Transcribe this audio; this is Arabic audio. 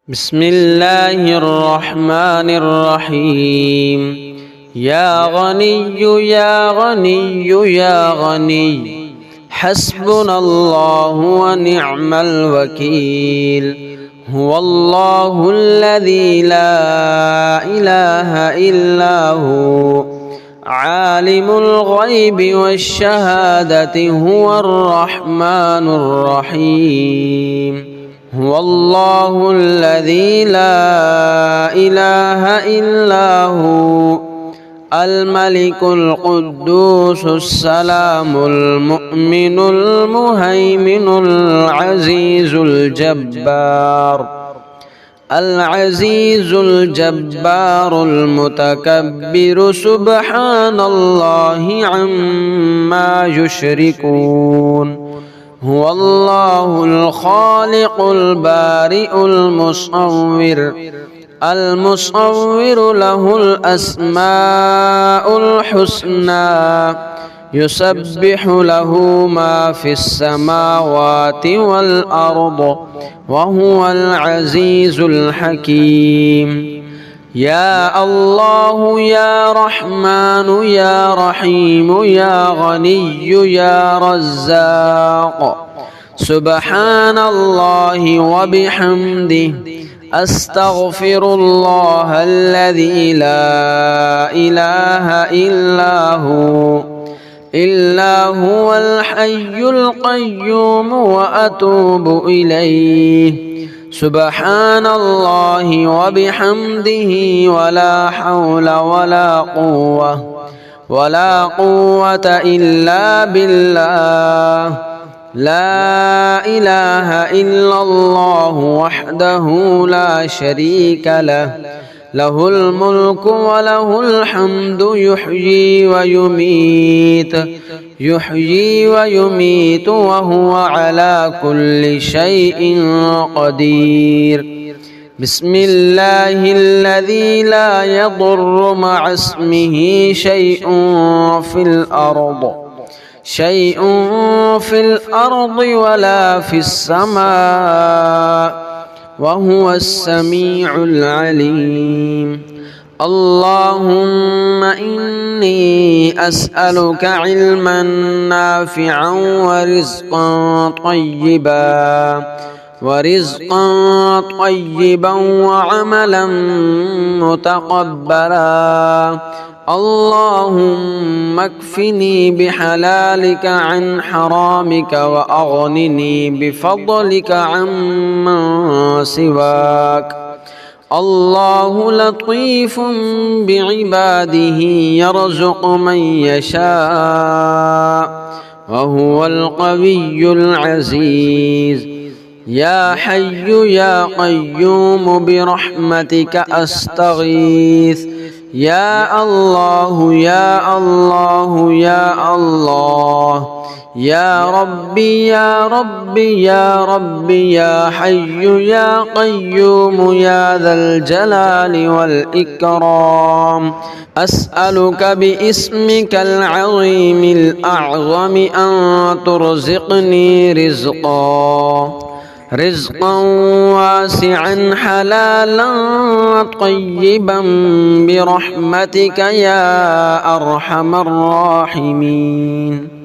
بسم الله الرحمن الرحيم. يا غني يا غني يا غني حسبنا الله ونعم الوكيل. هو الله الذي لا إله إلا هو عالم الغيب والشهادة هو الرحمن الرحيم. هو الله الذي لا إله إلا هو الملك القدوس السلام المؤمن المهيمن العزيز الجبار المتكبر سبحان الله عما يشركون. هو الله الخالق البارئ المصور له الأسماء الحسنى يسبح له ما في السماوات والأرض وهو العزيز الحكيم. يا الله يا رحمن يا رحيم يا غني يا رزاق سبحان الله وبحمده أستغفر الله الذي لا إله إلا هو الحي القيوم وأتوب إليه. سبحان الله وبحمده ولا حول ولا قوة إلا بالله. لا إله إلا الله وحده لا شريك له له الملك وله الحمد يحيي ويميت وهو على كل شيء قدير. بسم الله الذي لا يضر مع اسمه شيء في الأرض ولا في السماء وهو السميع العليم. اللهم إني أسألك علما نافعا ورزقا طيبا وعملا متقبلا. اللهم اكفني بحلالك عن حرامك وأغنني بفضلك عمن سواك. الله لطيف بعباده يرزق من يشاء وهو القوي العزيز. يا حي يا قيوم برحمتك أستغيث. يا الله يا الله يا الله يا ربي يا ربي يا ربي يا حي يا قيوم يا ذا الجلال والإكرام. أسألك باسمك العظيم الأعظم أن ترزقني رزقا واسعا حلالا طيبا برحمتك يا أرحم الراحمين.